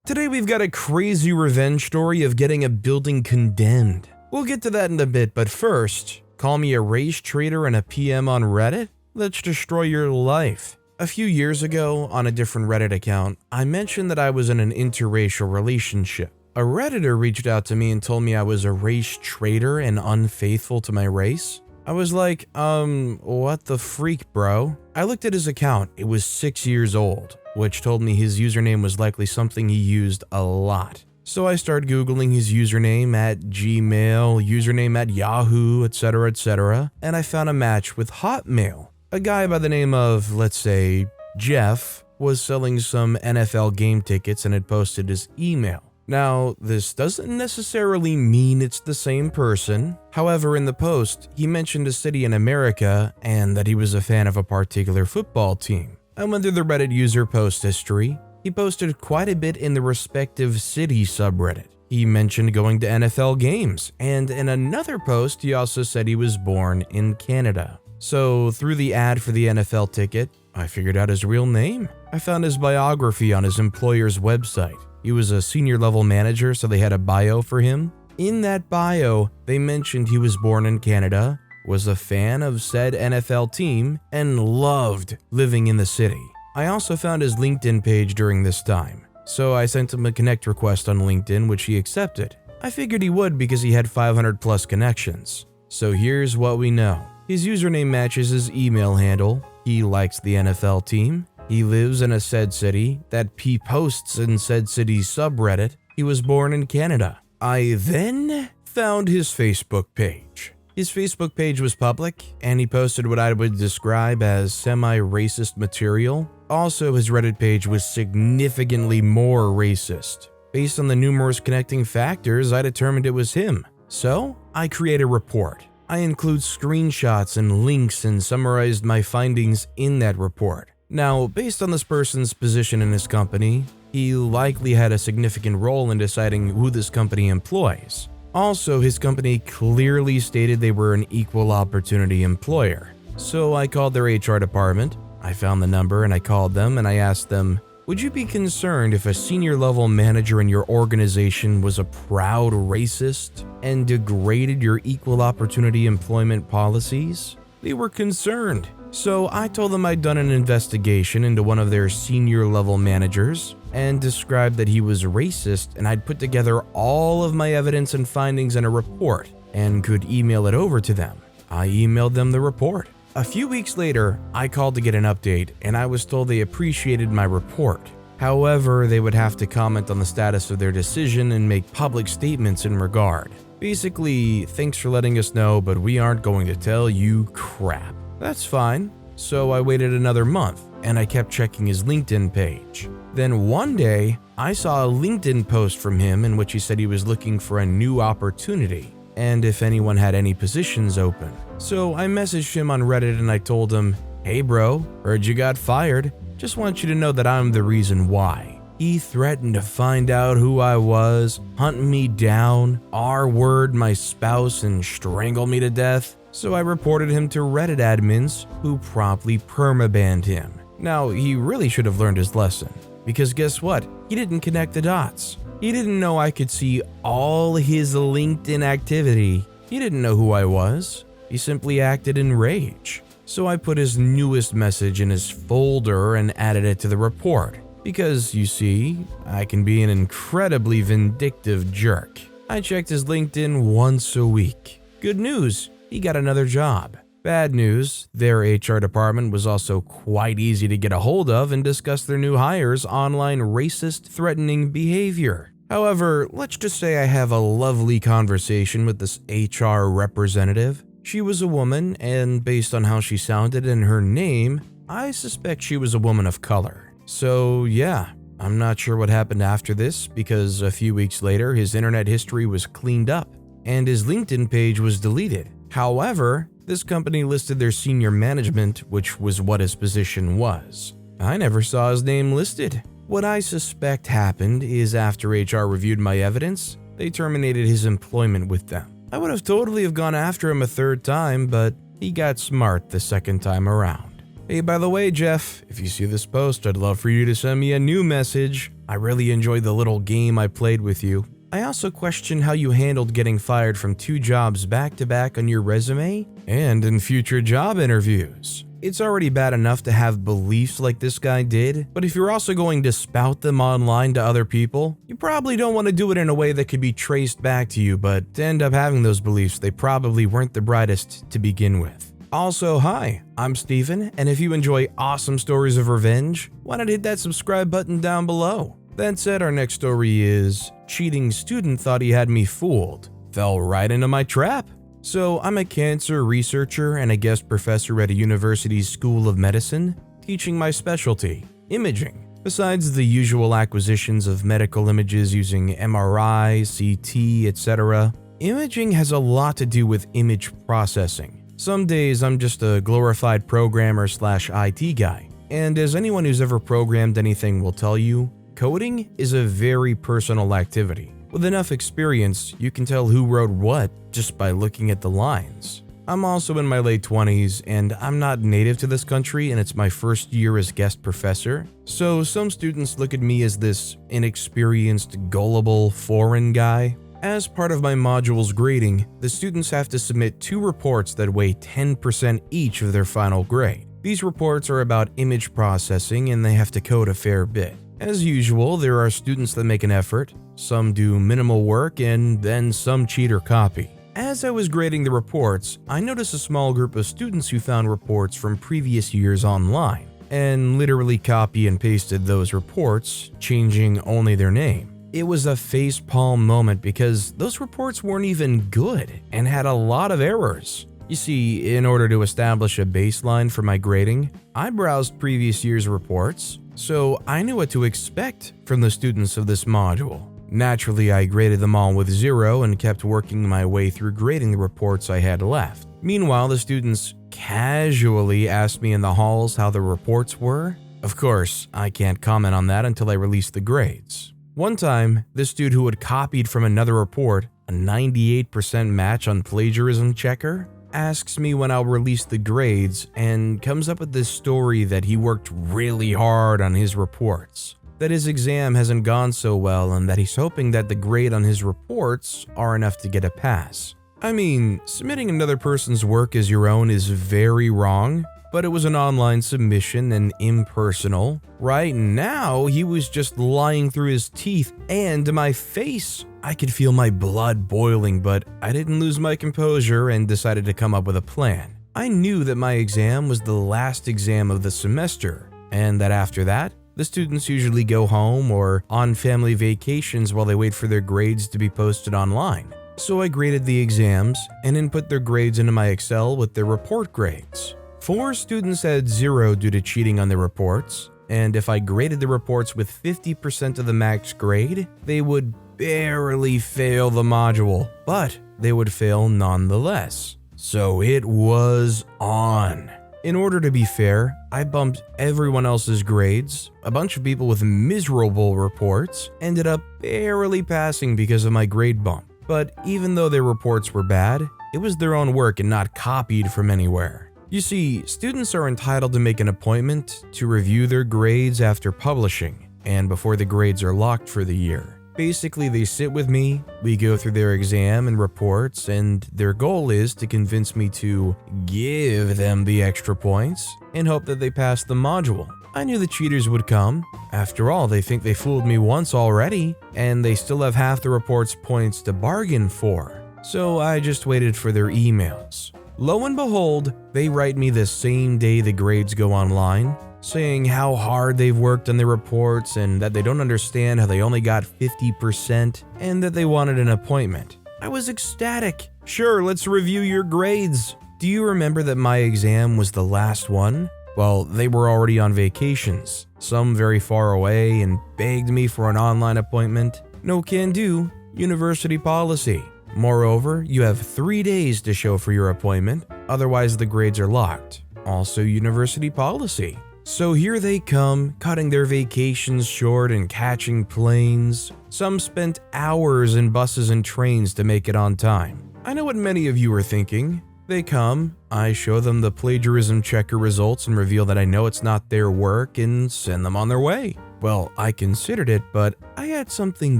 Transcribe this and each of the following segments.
Today we've got a crazy revenge story of getting a building condemned. We'll get to that in a bit, but first, call me a race traitor and a PM on Reddit? Let's destroy your life. A few years ago, on a different Reddit account, I mentioned that I was in an interracial relationship. A Redditor reached out to me and told me I was a race traitor and unfaithful to my race. I was like, what the freak, bro? I looked at his account. It was 6 years old, which told me his username was likely something he used a lot. So I started Googling his username at Gmail, username at Yahoo, etc., and I found a match with Hotmail. A guy by the name of, let's say, Jeff, was selling some NFL game tickets and had posted his email. Now, this doesn't necessarily mean it's the same person. However, in the post, he mentioned a city in America and that he was a fan of a particular football team. I went through the Reddit user post history. He posted quite a bit in the respective city subreddit. He mentioned going to NFL games, and in another post, he also said he was born in Canada. So, through the ad for the NFL ticket, I figured out his real name. I found his biography on his employer's website. He was a senior level manager, so they had a bio for him. In that bio, they mentioned he was born in Canada, was a fan of said NFL team, and loved living in the city. I also found his LinkedIn page during this time, so I sent him a connect request on LinkedIn, which he accepted. I figured he would because he had 500 plus connections. So here's what we know. His username matches his email handle, he likes the NFL team, he lives in a said city, that P posts in said city's subreddit, he was born in Canada. I then found his Facebook page. His Facebook page was public, and he posted what I would describe as semi-racist material. Also, his Reddit page was significantly more racist. Based on the numerous connecting factors, I determined it was him. So, I create a report. I include screenshots and links and summarized my findings in that report. Now, based on this person's position in his company, he likely had a significant role in deciding who this company employs. Also, his company clearly stated they were an equal opportunity employer. So I called their HR department, I found the number and I called them and I asked them, would you be concerned if a senior level manager in your organization was a proud racist and degraded your equal opportunity employment policies? They were concerned. So I told them I'd done an investigation into one of their senior level managers and described that he was racist, and I'd put together all of my evidence and findings in a report and could email it over to them. I emailed them the report. A few weeks later, I called to get an update, and I was told they appreciated my report. However, they would have to comment on the status of their decision and make public statements in regard. Basically, thanks for letting us know, but we aren't going to tell you crap. That's fine. So I waited another month, and I kept checking his LinkedIn page. Then one day, I saw a LinkedIn post from him in which he said he was looking for a new opportunity, and if anyone had any positions open. So I messaged him on Reddit and I told him, hey bro, heard you got fired. Just want you to know that I'm the reason why. He threatened to find out who I was, hunt me down, R-word my spouse, and strangle me to death. So I reported him to Reddit admins, who promptly permabanned him. Now, he really should have learned his lesson, because guess what? He didn't connect the dots. He didn't know I could see all his LinkedIn activity. He didn't know who I was. He simply acted in rage. So I put his newest message in his folder and added it to the report. Because, you see, I can be an incredibly vindictive jerk. I checked his LinkedIn once a week. Good news, he got another job. Bad news, their HR department was also quite easy to get a hold of and discuss their new hires' online racist, threatening behavior. However, let's just say I have a lovely conversation with this HR representative. She was a woman, and based on how she sounded and her name, I suspect she was a woman of color. So yeah, I'm not sure what happened after this, because a few weeks later his internet history was cleaned up and his LinkedIn page was deleted. However, this company listed their senior management, which was what his position was. I never saw his name listed. What I suspect happened is after HR reviewed my evidence, they terminated his employment with them. I would have totally gone after him a third time, but he got smart the second time around. Hey, by the way, Jeff, if you see this post, I'd love for you to send me a new message. I really enjoyed the little game I played with you. I also question how you handled getting fired from 2 jobs back-to-back on your resume and in future job interviews. It's already bad enough to have beliefs like this guy did, but if you're also going to spout them online to other people, you probably don't want to do it in a way that could be traced back to you, but to end up having those beliefs, they probably weren't the brightest to begin with. Also, hi, I'm Steven, and if you enjoy awesome stories of revenge, why not hit that subscribe button down below? That said, our next story is cheating student thought he had me fooled, fell right into my trap. So I'm a cancer researcher and a guest professor at a university's School of Medicine, teaching my specialty, imaging. Besides the usual acquisitions of medical images using MRI, CT, etc., imaging has a lot to do with image processing. Some days I'm just a glorified programmer/IT guy, and as anyone who's ever programmed anything will tell you, coding is a very personal activity. With enough experience, you can tell who wrote what just by looking at the lines. I'm also in my late 20s, and I'm not native to this country, and it's my first year as guest professor, so some students look at me as this inexperienced, gullible, foreign guy. As part of my module's grading, the students have to submit 2 reports that weigh 10% each of their final grade. These reports are about image processing, and they have to code a fair bit. As usual, there are students that make an effort, some do minimal work, and then some cheat or copy. As I was grading the reports, I noticed a small group of students who found reports from previous years online, and literally copy and pasted those reports, changing only their name. It was a facepalm moment because those reports weren't even good and had a lot of errors. You see, in order to establish a baseline for my grading, I browsed previous year's reports, so I knew what to expect from the students of this module. Naturally, I graded them all with 0 and kept working my way through grading the reports I had left. Meanwhile, the students casually asked me in the halls how the reports were. Of course, I can't comment on that until I release the grades. One time, this dude who had copied from another report, a 98% match on plagiarism checker, asks me when I'll release the grades and comes up with this story that he worked really hard on his reports, that his exam hasn't gone so well and that he's hoping that the grade on his reports are enough to get a pass. I mean, submitting another person's work as your own is very wrong, but it was an online submission and impersonal. Right now, he was just lying through his teeth and to my face. I could feel my blood boiling, but I didn't lose my composure and decided to come up with a plan. I knew that my exam was the last exam of the semester, and that after that, the students usually go home or on family vacations while they wait for their grades to be posted online. So I graded the exams and input their grades into my Excel with their report grades. 4 students had 0 due to cheating on their reports, and if I graded the reports with 50% of the max grade, they would barely fail the module, but they would fail nonetheless. So it was on. In order to be fair, I bumped everyone else's grades. A bunch of people with miserable reports ended up barely passing because of my grade bump. But even though their reports were bad, it was their own work and not copied from anywhere. You see, students are entitled to make an appointment to review their grades after publishing and before the grades are locked for the year. Basically, they sit with me, we go through their exam and reports, and their goal is to convince me to give them the extra points and hope that they pass the module. I knew the cheaters would come. After all, they think they fooled me once already, and they still have half the report's points to bargain for. So I just waited for their emails. Lo and behold, they write me the same day the grades go online, saying how hard they've worked on their reports and that they don't understand how they only got 50% and that they wanted an appointment. I was ecstatic. Sure, let's review your grades. Do you remember that my exam was the last one? Well, they were already on vacations, some very far away, and begged me for an online appointment. No can do, university policy. Moreover, you have 3 days to show for your appointment, otherwise the grades are locked. Also university policy. So here they come, cutting their vacations short and catching planes. Some spent hours in buses and trains to make it on time. I know what many of you are thinking. They come, I show them the plagiarism checker results and reveal that I know it's not their work and send them on their way. Well, I considered it, but I had something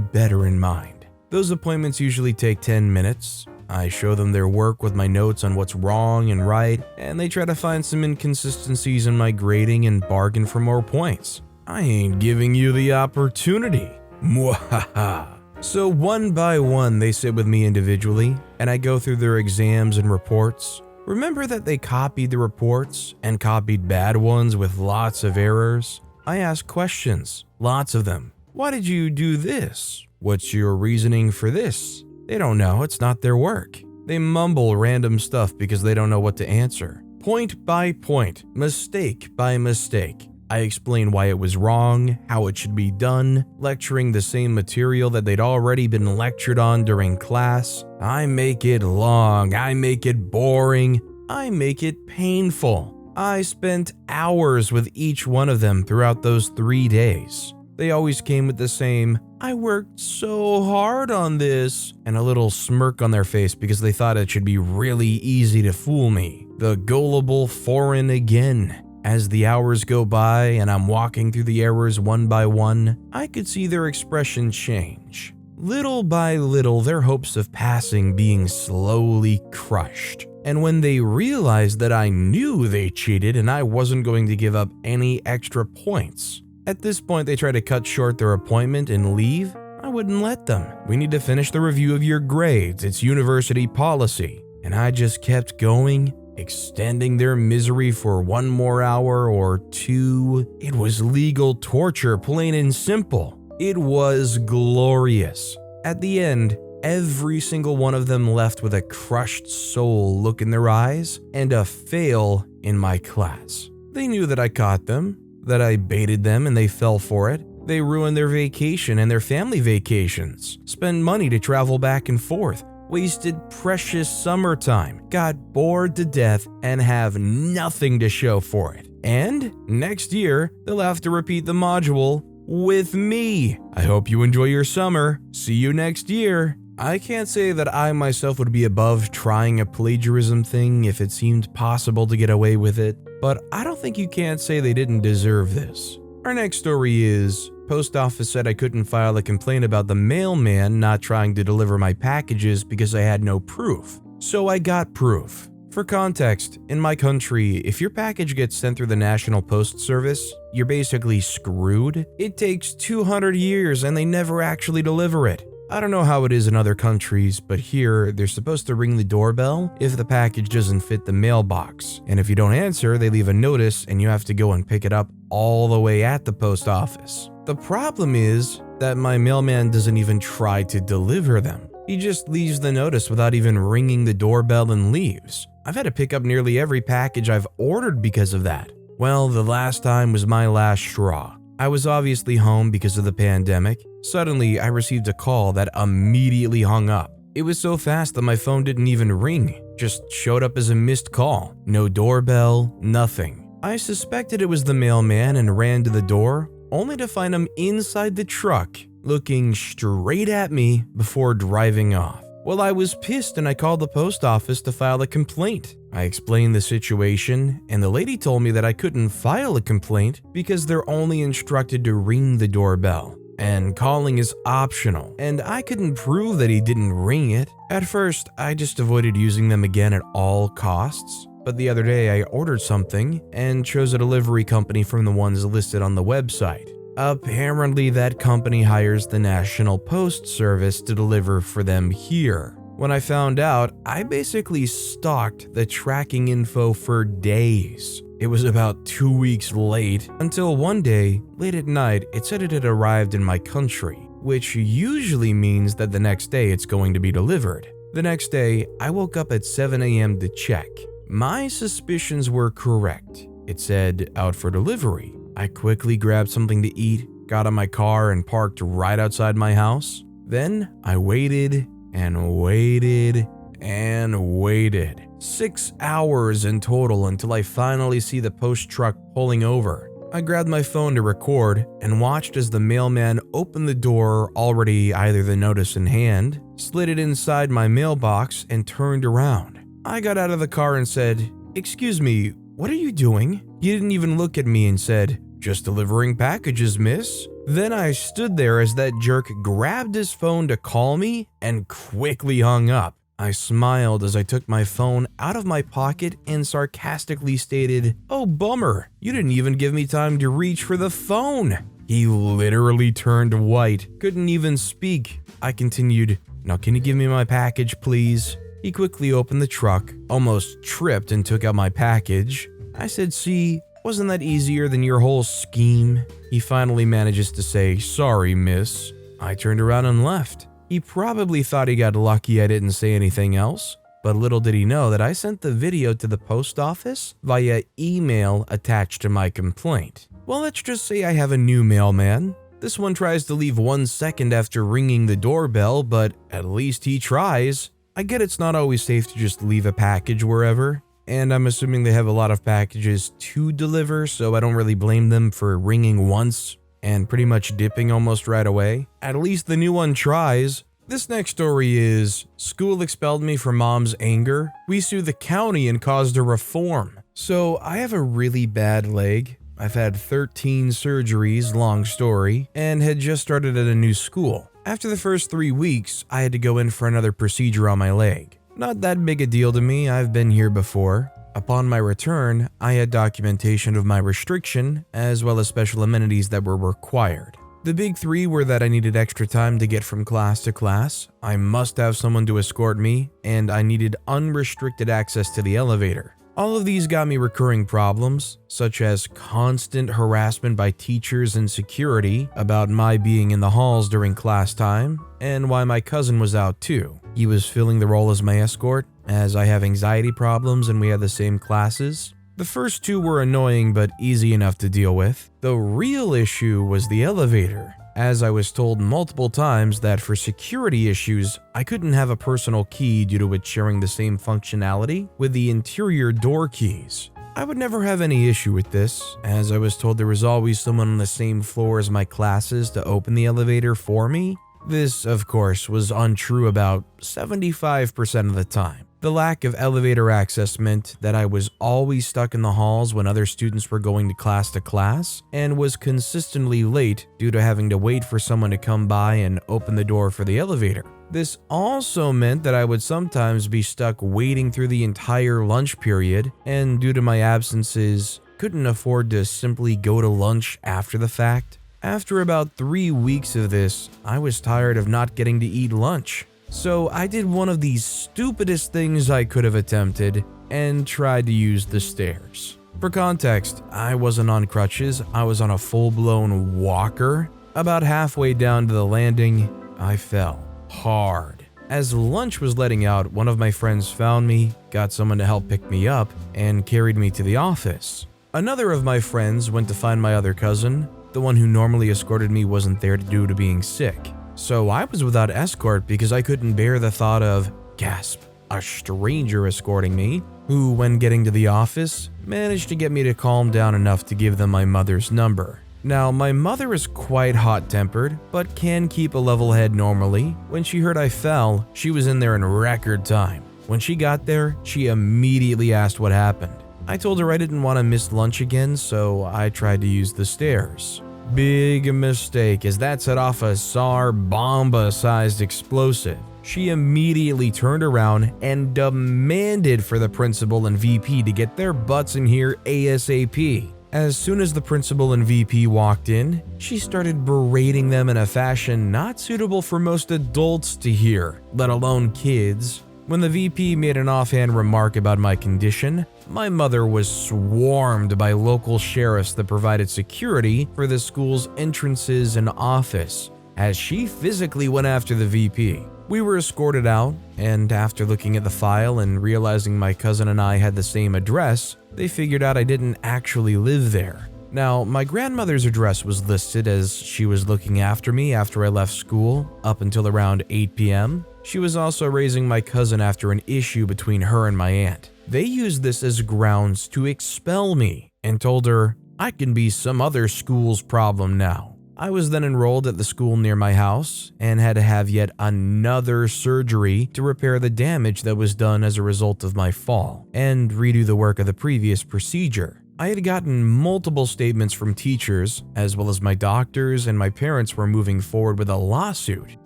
better in mind. Those appointments usually take 10 minutes. I show them their work with my notes on what's wrong and right, and they try to find some inconsistencies in my grading and bargain for more points. I ain't giving you the opportunity. Mwahaha. So one by one, they sit with me individually, and I go through their exams and reports. Remember that they copied the reports and copied bad ones with lots of errors? I ask questions, lots of them. Why did you do this? What's your reasoning for this? They don't know, it's not their work. They mumble random stuff because they don't know what to answer. Point by point, mistake by mistake. I explain why it was wrong, how it should be done, lecturing the same material that they'd already been lectured on during class. I make it long, I make it boring, I make it painful. I spent hours with each one of them throughout those 3 days. They always came with the same, "I worked so hard on this," and a little smirk on their face because they thought it should be really easy to fool me. The gullible foreign again. As the hours go by and I'm walking through the errors one by one, I could see their expression change. Little by little, their hopes of passing being slowly crushed. And when they realized that I knew they cheated and I wasn't going to give up any extra points, at this point they try to cut short their appointment and leave. I wouldn't let them. "We need to finish the review of your grades. It's university policy." And I just kept going, extending their misery for 1 more hour or 2. It was legal torture, plain and simple. It was glorious. At the end, every single one of them left with a crushed soul look in their eyes and a fail in my class. They knew that I caught them, that I baited them, and they fell for it. They ruined their vacation and their family vacations, spent money to travel back and forth, wasted precious summertime, got bored to death, and have nothing to show for it. And next year, they'll have to repeat the module with me. I hope you enjoy your summer. See you next year. I can't say that I myself would be above trying a plagiarism thing if it seemed possible to get away with it, but I don't think you can't say they didn't deserve this. Our next story is, post office said I couldn't file a complaint about the mailman not trying to deliver my packages because I had no proof. So I got proof. For context, in my country, if your package gets sent through the National Post Service, you're basically screwed. It takes 200 years and they never actually deliver it. I don't know how it is in other countries, but here, they're supposed to ring the doorbell if the package doesn't fit the mailbox. And if you don't answer, they leave a notice and you have to go and pick it up all the way at the post office. The problem is that my mailman doesn't even try to deliver them. He just leaves the notice without even ringing the doorbell and leaves. I've had to pick up nearly every package I've ordered because of that. Well, the last time was my last straw. I was obviously home because of the pandemic. Suddenly, I received a call that immediately hung up. It was so fast that my phone didn't even ring, just showed up as a missed call. No doorbell, nothing. I suspected it was the mailman and ran to the door, only to find him inside the truck, looking straight at me before driving off. Well, I was pissed and I called the post office to file a complaint. I explained the situation, and the lady told me that I couldn't file a complaint because they're only instructed to ring the doorbell, and calling is optional, and I couldn't prove that he didn't ring it. At first, I just avoided using them again at all costs, but the other day I ordered something and chose a delivery company from the ones listed on the website. Apparently, that company hires the National Post Service to deliver for them here. When I found out, I basically stalked the tracking info for days. It was about 2 weeks late, until one day, late at night, it said it had arrived in my country, which usually means that the next day it's going to be delivered. The next day, I woke up at 7 a.m. to check. My suspicions were correct. It said, out for delivery. I quickly grabbed something to eat, got in my car, and parked right outside my house. Then I waited and waited and waited. 6 hours in total until I finally see the post truck pulling over. I grabbed my phone to record and watched as the mailman opened the door, already either the notice in hand, slid it inside my mailbox, and turned around. I got out of the car and said, "Excuse me, what are you doing?" He didn't even look at me and said, "Just delivering packages, miss." Then I stood there as that jerk grabbed his phone to call me and quickly hung up. I smiled as I took my phone out of my pocket and sarcastically stated, "Oh bummer, you didn't even give me time to reach for the phone." He literally turned white, couldn't even speak. I continued, "Now can you give me my package please?" He quickly opened the truck, almost tripped and took out my package. I said, "See, wasn't that easier than your whole scheme?" He finally manages to say, "Sorry, miss." I turned around and left. He probably thought he got lucky I didn't say anything else, but little did he know that I sent the video to the post office via email attached to my complaint. Well, let's just say I have a new mailman. This one tries to leave 1 second after ringing the doorbell, but at least he tries. I get it's not always safe to just leave a package wherever, and I'm assuming they have a lot of packages to deliver, so I don't really blame them for ringing once and pretty much dipping almost right away. At least the new one tries. This next story is, school expelled me for mom's anger. We sued the county and caused a reform. So I have a really bad leg. I've had 13 surgeries, long story, and had just started at a new school. After the first 3 weeks, I had to go in for another procedure on my leg. Not that big a deal to me, I've been here before. Upon my return, I had documentation of my restriction, as well as special amenities that were required. The big three were that I needed extra time to get from class to class, I must have someone to escort me, and I needed unrestricted access to the elevator. All of these got me recurring problems, such as constant harassment by teachers and security about my being in the halls during class time, and why my cousin was out too. He was filling the role as my escort, as I have anxiety problems and we had the same classes. The first two were annoying but easy enough to deal with. The real issue was the elevator, as I was told multiple times that for security issues, I couldn't have a personal key due to it sharing the same functionality with the interior door keys. I would never have any issue with this, as I was told there was always someone on the same floor as my classes to open the elevator for me. This, of course, was untrue about 75% of the time. The lack of elevator access meant that I was always stuck in the halls when other students were going to class, and was consistently late due to having to wait for someone to come by and open the door for the elevator. This also meant that I would sometimes be stuck waiting through the entire lunch period, and due to my absences, couldn't afford to simply go to lunch after the fact. After about 3 weeks of this, I was tired of not getting to eat lunch. So I did one of the stupidest things I could have attempted and tried to use the stairs. For context, I wasn't on crutches, I was on a full-blown walker. About halfway down to the landing, I fell hard. As lunch was letting out, one of my friends found me, got someone to help pick me up, and carried me to the office. Another of my friends went to find my other cousin. The one who normally escorted me wasn't there due to being sick. So I was without escort because I couldn't bear the thought of, gasp, a stranger escorting me, who, when getting to the office, managed to get me to calm down enough to give them my mother's number. Now, my mother is quite hot-tempered, but can keep a level head normally. When she heard I fell, she was in there in record time. When she got there, she immediately asked what happened. I told her I didn't want to miss lunch again, so I tried to use the stairs. Big mistake, as that set off a SAR bomba-sized explosive. She immediately turned around and demanded for the principal and VP to get their butts in here ASAP. As soon as the principal and VP walked in, she started berating them in a fashion not suitable for most adults to hear, let alone kids. When the VP made an offhand remark about my condition, my mother was swarmed by local sheriffs that provided security for the school's entrances and office, as she physically went after the VP. We were escorted out, and after looking at the file and realizing my cousin and I had the same address, they figured out I didn't actually live there. Now, my grandmother's address was listed as she was looking after me after I left school up until around 8 p.m. She was also raising my cousin after an issue between her and my aunt. They used this as grounds to expel me and told her I can be some other school's problem now. I was then enrolled at the school near my house and had to have yet another surgery to repair the damage that was done as a result of my fall and redo the work of the previous procedure. I had gotten multiple statements from teachers, as well as my doctors, and my parents were moving forward with a lawsuit,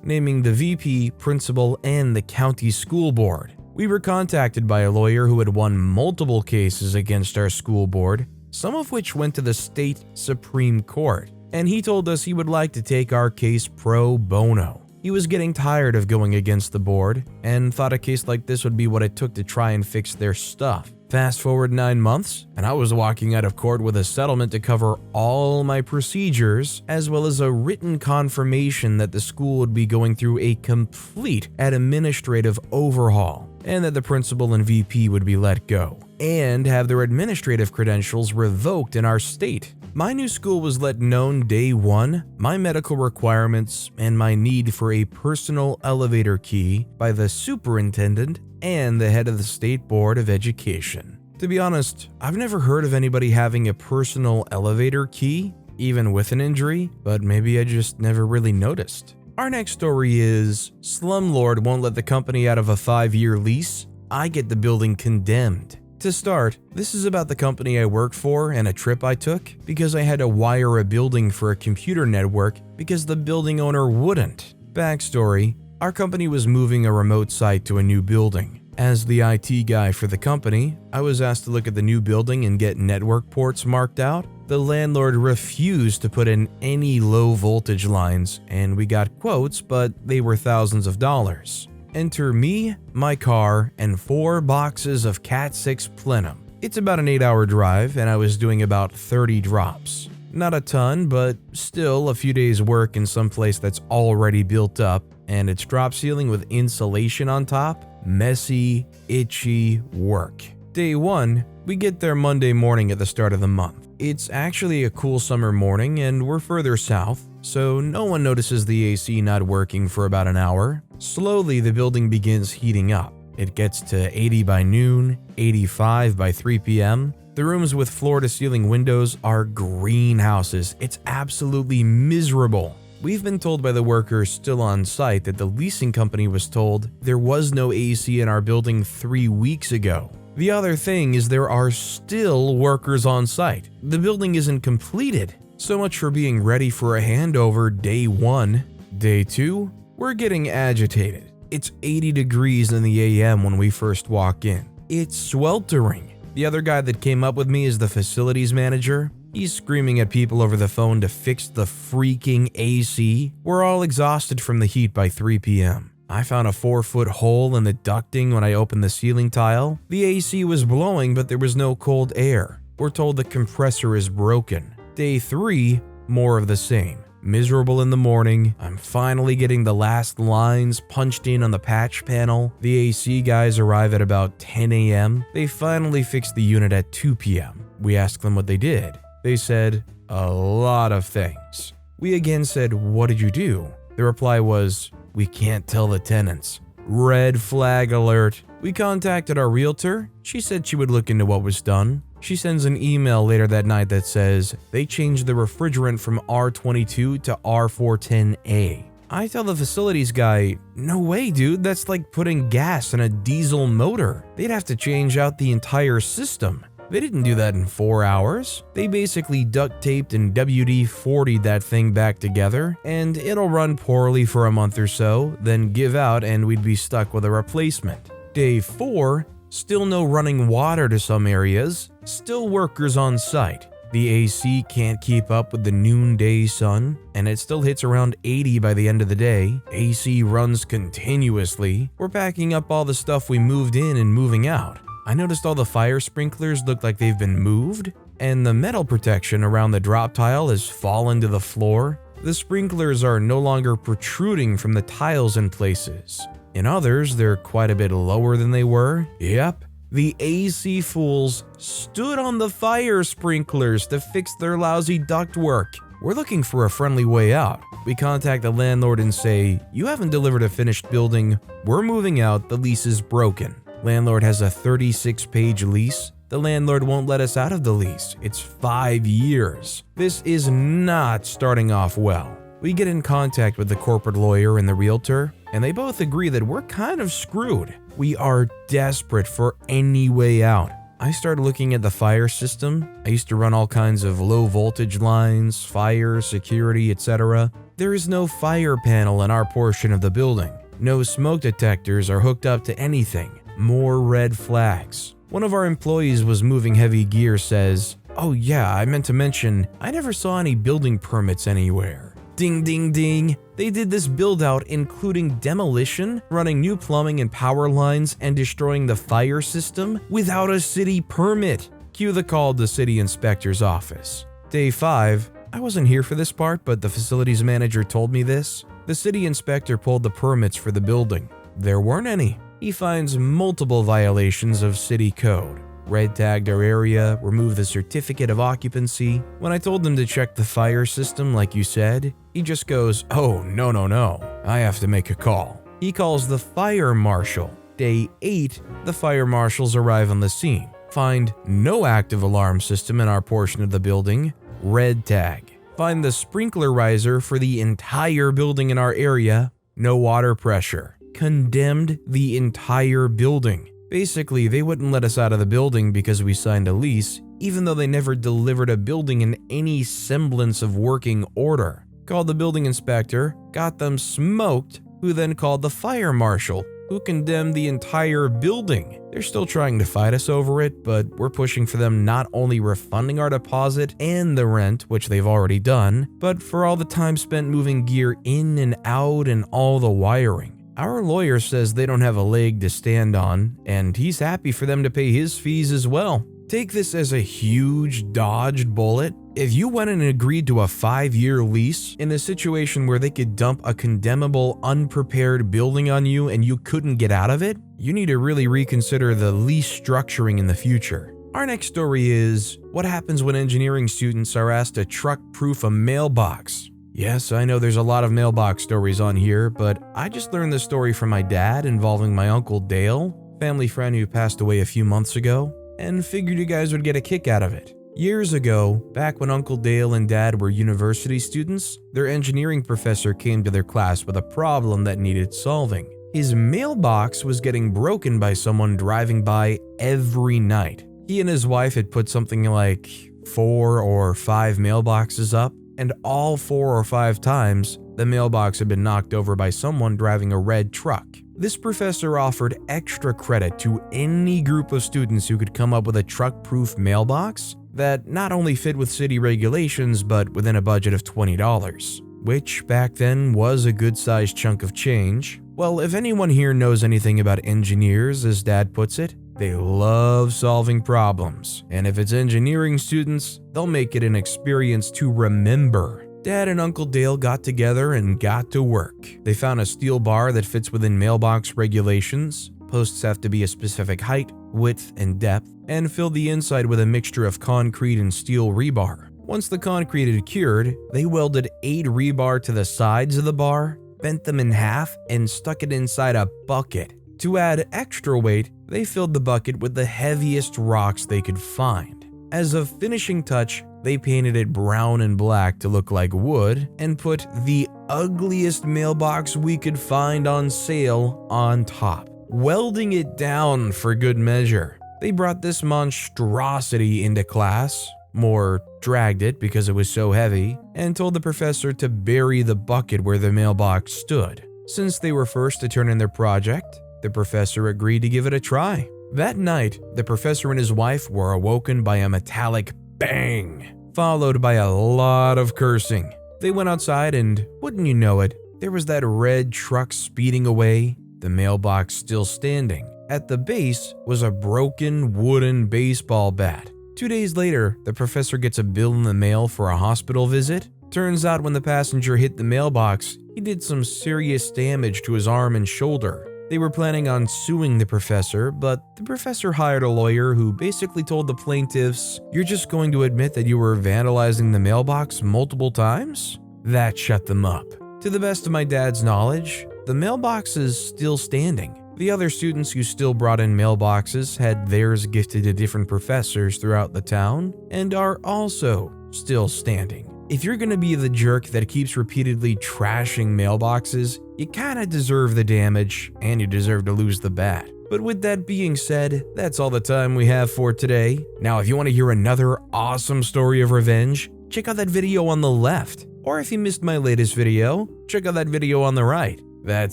naming the VP, principal, and the county school board. We were contacted by a lawyer who had won multiple cases against our school board, some of which went to the state Supreme Court, and he told us he would like to take our case pro bono. He was getting tired of going against the board and thought a case like this would be what it took to try and fix their stuff. Fast forward 9 months, and I was walking out of court with a settlement to cover all my procedures, as well as a written confirmation that the school would be going through a complete administrative overhaul, and that the principal and VP would be let go, and have their administrative credentials revoked in our state. My new school was let known day one, my medical requirements, and my need for a personal elevator key by the superintendent and the head of the State Board of Education. To be honest, I've never heard of anybody having a personal elevator key, even with an injury, but maybe I just never really noticed. Our next story is Slumlord won't let the company out of a 5-year lease. I get the building condemned. To start, this is about the company I work for and a trip I took because I had to wire a building for a computer network because the building owner wouldn't. Backstory: our company was moving a remote site to a new building. As the IT guy for the company, I was asked to look at the new building and get network ports marked out. The landlord refused to put in any low voltage lines, and we got quotes, but they were thousands of dollars. Enter me, my car, and 4 boxes of Cat 6 Plenum. It's about an 8-hour drive, and I was doing about 30 drops. Not a ton, but still a few days work in some place that's already built up, and it's drop ceiling with insulation on top. Messy, itchy work. Day 1, we get there Monday morning at the start of the month. It's actually a cool summer morning, and we're further south, so no one notices the AC not working for about an hour. Slowly, the building begins heating up. It gets to 80 by noon, 85 by 3 p.m. The rooms with floor-to-ceiling windows are greenhouses. It's absolutely miserable. We've been told by the workers still on site that the leasing company was told there was no AC in our building 3 weeks ago. The other thing is there are still workers on site. The building isn't completed. So much for being ready for a handover day 1. Day 2, we're getting agitated. It's 80 degrees in the AM when we first walk in. It's sweltering. The other guy that came up with me is the facilities manager. He's screaming at people over the phone to fix the freaking AC. We're all exhausted from the heat by 3 p.m. I found a 4-foot hole in the ducting when I opened the ceiling tile. The AC was blowing, but there was no cold air. We're told the compressor is broken. Day 3, more of the same. Miserable in the morning. I'm finally getting the last lines punched in on the patch panel. The AC guys arrive at about 10 a.m. They finally fixed the unit at 2 p.m. We asked them what they did. They said, a lot of things. We again said, what did you do? The reply was, we can't tell the tenants. Red flag alert. We contacted our realtor. She said she would look into what was done. She sends an email later that night that says they changed the refrigerant from R22 to R410A. I tell the facilities guy, no way, dude, that's like putting gas in a diesel motor. They'd have to change out the entire system. They didn't do that in 4 hours. They basically duct taped and WD-40'd that thing back together, and it'll run poorly for a month or so, then give out and we'd be stuck with a replacement. Day 4, still no running water to some areas, still workers on site. The AC can't keep up with the noonday sun, and it still hits around 80 by the end of the day. AC runs continuously. We're packing up all the stuff we moved in and moving out. I noticed all the fire sprinklers look like they've been moved, and the metal protection around the drop tile has fallen to the floor. The sprinklers are no longer protruding from the tiles in places. In others, they're quite a bit lower than they were. Yep, the AC fools stood on the fire sprinklers to fix their lousy ductwork. We're looking for a friendly way out. We contact the landlord and say, you haven't delivered a finished building. We're moving out, the lease is broken. Landlord has a 36-page lease. The landlord won't let us out of the lease. It's 5 years. This is not starting off well. We get in contact with the corporate lawyer and the realtor, and they both agree that we're kind of screwed. We are desperate for any way out. I started looking at the fire system. I used to run all kinds of low voltage lines, fire, security, etc. There is no fire panel in our portion of the building. No smoke detectors are hooked up to anything. More red flags. One of our employees was moving heavy gear says, "Oh yeah, I meant to mention, I never saw any building permits anywhere." Ding ding ding. They did this build out including demolition, running new plumbing and power lines, and destroying the fire system without a city permit. Cue the call to the city inspector's office. Day 5. I wasn't here for this part, but the facilities manager told me this. The city inspector pulled the permits for the building. There weren't any. He finds multiple violations of city code. Red tagged our area, removed the certificate of occupancy. When I told him to check the fire system like you said, he just goes, "Oh, no, I have to make a call." He calls the fire marshal. Day 8, the fire marshals arrive on the scene. Find no active alarm system in our portion of the building. Red tag. Find the sprinkler riser for the entire building in our area. No water pressure. Condemned the entire building. Basically, they wouldn't let us out of the building because we signed a lease, even though they never delivered a building in any semblance of working order. Called the building inspector, got them smoked, who then called the fire marshal, who condemned the entire building. They're still trying to fight us over it, but we're pushing for them not only refunding our deposit and the rent, which they've already done, but for all the time spent moving gear in and out and all the wiring. Our lawyer says they don't have a leg to stand on, and he's happy for them to pay his fees as well. Take this as a huge dodged bullet. If you went and agreed to a 5-year lease in a situation where they could dump a condemnable, unprepared building on you and you couldn't get out of it, you need to really reconsider the lease structuring in the future. Our next story is, what happens when engineering students are asked to truck-proof a mailbox? Yes, I know there's a lot of mailbox stories on here, but I just learned this story from my dad involving my Uncle Dale, family friend who passed away a few months ago, and figured you guys would get a kick out of it. Years ago, back when Uncle Dale and Dad were university students, their engineering professor came to their class with a problem that needed solving. His mailbox was getting broken by someone driving by every night. He and his wife had put something like 4 or 5 mailboxes up, and all 4 or 5 times, the mailbox had been knocked over by someone driving a red truck. This professor offered extra credit to any group of students who could come up with a truck-proof mailbox that not only fit with city regulations, but within a budget of $20, which back then was a good-sized chunk of change. Well, if anyone here knows anything about engineers, as Dad puts it, they love solving problems, and if it's engineering students, they'll make it an experience to remember. Dad and Uncle Dale got together and got to work. They found a steel bar that fits within mailbox regulations. Posts have to be a specific height, width, and depth, and filled the inside with a mixture of concrete and steel rebar. Once the concrete had cured, they welded 8 rebar to the sides of the bar, bent them in half, and stuck it inside a bucket. To add extra weight, they filled the bucket with the heaviest rocks they could find. As a finishing touch, they painted it brown and black to look like wood and put the ugliest mailbox we could find on sale on top, welding it down for good measure. They brought this monstrosity into class, more dragged it because it was so heavy, and told the professor to bury the bucket where the mailbox stood. Since they were first to turn in their project, the professor agreed to give it a try. That night, the professor and his wife were awoken by a metallic bang, followed by a lot of cursing. They went outside and, wouldn't you know it, there was that red truck speeding away, the mailbox still standing. At the base was a broken wooden baseball bat. 2 days later, the professor gets a bill in the mail for a hospital visit. Turns out when the passenger hit the mailbox, he did some serious damage to his arm and shoulder. They were planning on suing the professor, but the professor hired a lawyer who basically told the plaintiffs, "You're just going to admit that you were vandalizing the mailbox multiple times?" That shut them up. To the best of my dad's knowledge, the mailbox is still standing. The other students who still brought in mailboxes had theirs gifted to different professors throughout the town and are also still standing. If you're gonna be the jerk that keeps repeatedly trashing mailboxes, you kinda deserve the damage and you deserve to lose the bat. But with that being said, that's all the time we have for today. Now, if you want to hear another awesome story of revenge, check out that video on the left. Or if you missed my latest video, check out that video on the right. That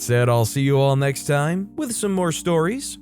said, I'll see you all next time with some more stories